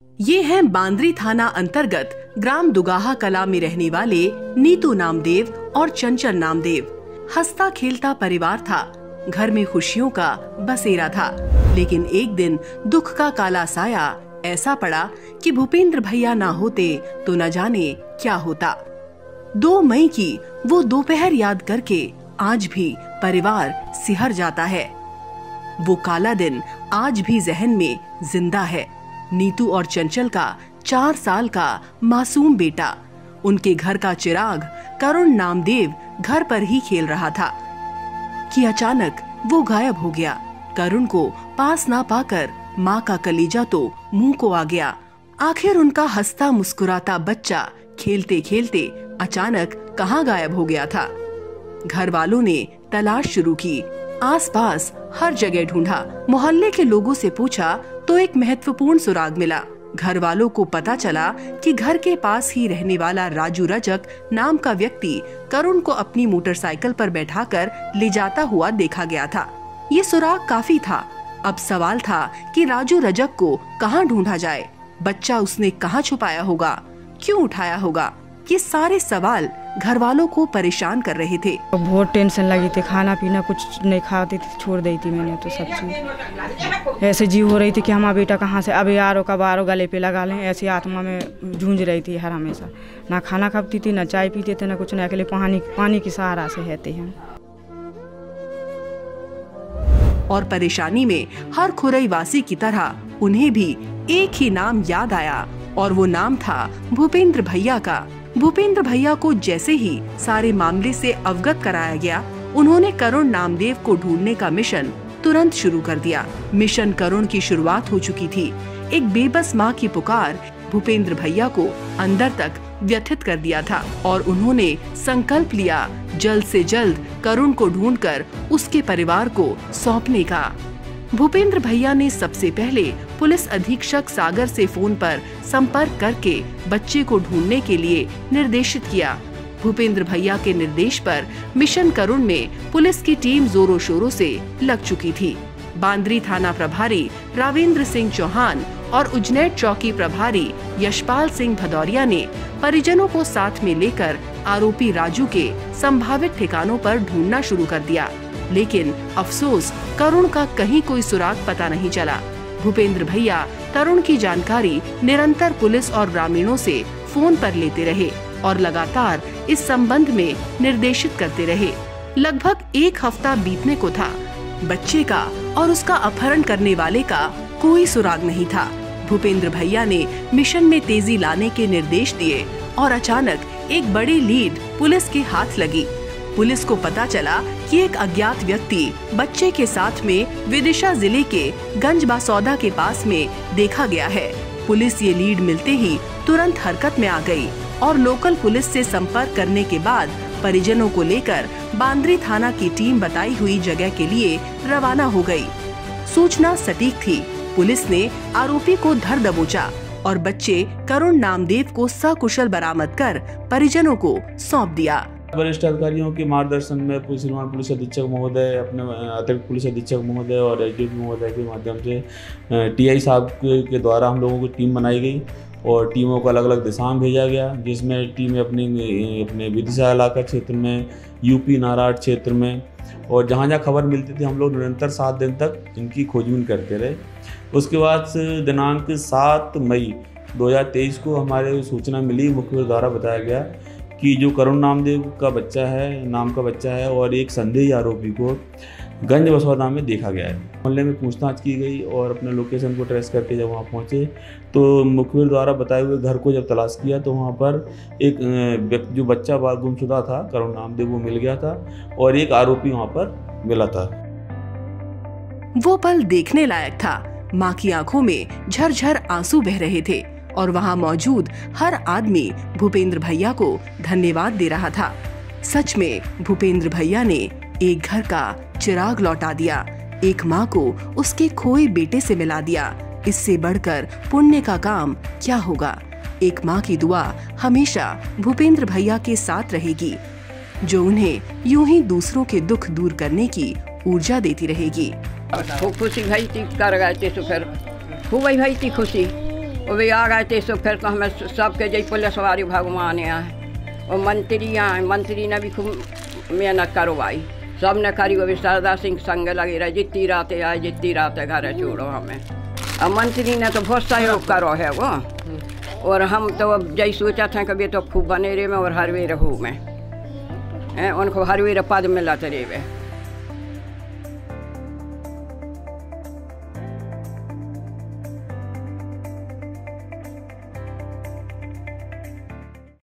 ये हैं बांद्री थाना अंतर्गत ग्राम दुगाहा कला में रहने वाले नीतू नामदेव और चंचल नामदेव। हंसता खेलता परिवार था, घर में खुशियों का बसेरा था। लेकिन एक दिन दुख का काला साया ऐसा पड़ा कि भूपेंद्र भैया ना होते तो न जाने क्या होता। 2 मई की वो दोपहर याद करके आज भी परिवार सिहर जाता है। वो काला दिन आज भी जहन में जिंदा है। नीतू और चंचल का 4 साल का मासूम बेटा, उनके घर का चिराग करुण नामदेव घर पर ही खेल रहा था कि अचानक वो गायब हो गया। करुण को पास ना पाकर माँ का कलेजा तो मुंह को आ गया। आखिर उनका हंसता मुस्कुराता बच्चा खेलते खेलते अचानक कहाँ गायब हो गया था। घर वालों ने तलाश शुरू की, आसपास हर जगह ढूंढा। मोहल्ले के लोगों से पूछा तो एक महत्वपूर्ण सुराग मिला। घर वालों को पता चला कि घर के पास ही रहने वाला राजू रजक नाम का व्यक्ति करुण को अपनी मोटरसाइकिल पर बैठाकर ले जाता हुआ देखा गया था। ये सुराग काफी था। अब सवाल था कि राजू रजक को कहाँ ढूंढा जाए। बच्चा उसने कहाँ छुपाया होगा, क्यों उठाया होगा, ये सारे सवाल घर वालों को परेशान कर रहे थे। बहुत टेंशन लगी थी, खाना पीना कुछ नहीं खाती थी, छोड़ दी थी मैंने तो सब चीज। ऐसे जीव हो रही थी कि हमारा बेटा कहाँ से अब यारो कब आरो गले पे लगा लें, ऐसी आत्मा में जूझ रही थी हर हमेशा। ना खाना खाती थी, ना चाय पीते थे, ना कुछ नहीं, अकेले पानी की सहारा से रहते हैं। और परेशानी में हर खुरई वासी की तरह उन्हें भी एक ही नाम याद आया और वो नाम था भूपेंद्र भैया का। भूपेंद्र भैया को जैसे ही सारे मामले से अवगत कराया गया, उन्होंने करुण नामदेव को ढूंढने का मिशन तुरंत शुरू कर दिया। मिशन करुण की शुरुआत हो चुकी थी। एक बेबस माँ की पुकार भूपेंद्र भैया को अंदर तक व्यथित कर दिया था और उन्होंने संकल्प लिया जल्द से जल्द करुण को ढूंढकर उसके परिवार को सौंपने का। भूपेंद्र भैया ने सबसे पहले पुलिस अधीक्षक सागर से फोन पर संपर्क करके बच्चे को ढूंढने के लिए निर्देशित किया। भूपेंद्र भैया के निर्देश पर मिशन करुण में पुलिस की टीम जोरों शोरों से लग चुकी थी। बांद्री थाना प्रभारी रावेंद्र सिंह चौहान और उजनैट चौकी प्रभारी यशपाल सिंह भदौरिया ने परिजनों को साथ में लेकर आरोपी राजू के संभावित ठिकानों पर ढूंढना शुरू कर दिया। लेकिन अफसोस करुण का कहीं कोई सुराग पता नहीं चला। भूपेंद्र भैया करुण की जानकारी निरंतर पुलिस और ग्रामीणों से फोन पर लेते रहे और लगातार इस संबंध में निर्देशित करते रहे। लगभग 1 हफ्ता बीतने को था। बच्चे का और उसका अपहरण करने वाले का कोई सुराग नहीं था। भूपेंद्र भैया ने मिशन में तेजी लाने के निर्देश दिए और अचानक एक बड़ी लीड पुलिस के हाथ लगी। पुलिस को पता चला कि एक अज्ञात व्यक्ति बच्चे के साथ में विदिशा जिले के गंज बासौदा के पास में देखा गया है। पुलिस ये लीड मिलते ही तुरंत हरकत में आ गई और लोकल पुलिस से संपर्क करने के बाद परिजनों को लेकर बांद्री थाना की टीम बताई हुई जगह के लिए रवाना हो गई। सूचना सटीक थी। पुलिस ने आरोपी को धर दबोचा और बच्चे करुण नामदेव को सकुशल बरामद कर परिजनों को सौंप दिया। वरिष्ठ अधिकारियों के मार्गदर्शन में श्रीमान पुलिस अधीक्षक महोदय, अपने अतिरिक्त पुलिस अधीक्षक महोदय और एसडीपी महोदय के माध्यम से टीआई साहब के द्वारा हम लोगों की टीम बनाई गई और टीमों को अलग अलग दिशा में भेजा गया, जिसमें टीमें अपने विदिशा इलाका क्षेत्र में, यूपी नारायण क्षेत्र में और जहाँ जहाँ खबर मिलती थी हम लोग निरंतर 7 दिन तक इनकी खोजबीन करते रहे। उसके बाद दिनांक 7 मई 2023 को हमारे सूचना मिली, मुखबिर द्वारा बताया गया कि जो करुण नामदेव का बच्चा है, नाम का बच्चा है और एक संदेही आरोपी को गंज बसौदा में देखा गया है। मोहल्ले में पूछताछ की गई और अपने लोकेशन को ट्रेस करके जब वहाँ पहुँचे तो मुखबिर द्वारा बताए हुए घर को जब तलाश किया तो वहाँ पर एक जो बच्चा गुमशुदा था करुण नामदेव वो मिल गया था और एक आरोपी वहाँ पर मिला था। वो पल देखने लायक था। माँ की आंखों में झरझर आंसू बह रहे थे और वहाँ मौजूद हर आदमी भूपेंद्र भैया को धन्यवाद दे रहा था। सच में भूपेंद्र भैया ने एक घर का चिराग लौटा दिया, एक माँ को उसके खोए बेटे से मिला दिया। इससे बढ़कर पुण्य का काम क्या होगा। एक माँ की दुआ हमेशा भूपेंद्र भैया के साथ रहेगी, जो उन्हें यूं ही दूसरों के दुख दूर करने की ऊर्जा देती रहेगी। खूब खुशी भाई थी, कर गए थे तो फिर खूब भाई थी खुशी। वो भी आ गए थे सो फिर तो हमें सबके जय पुलिस वाले भगवान आए और मंत्री आए, मंत्री ने भी खूब मेहनत करवाई, सब ने करी। वो भी शारदा सिंह संग लगे रहे, जितनी रातें आए जितनी रातें घर छोड़ो हमें। अब मंत्री ने तो बहुत सहयोग करो है वो, और हम तो अब जय सोचा था कभी तो खूब बनेरे में और हरवे रहू में, उनको हरवे पद मिलत रेवे।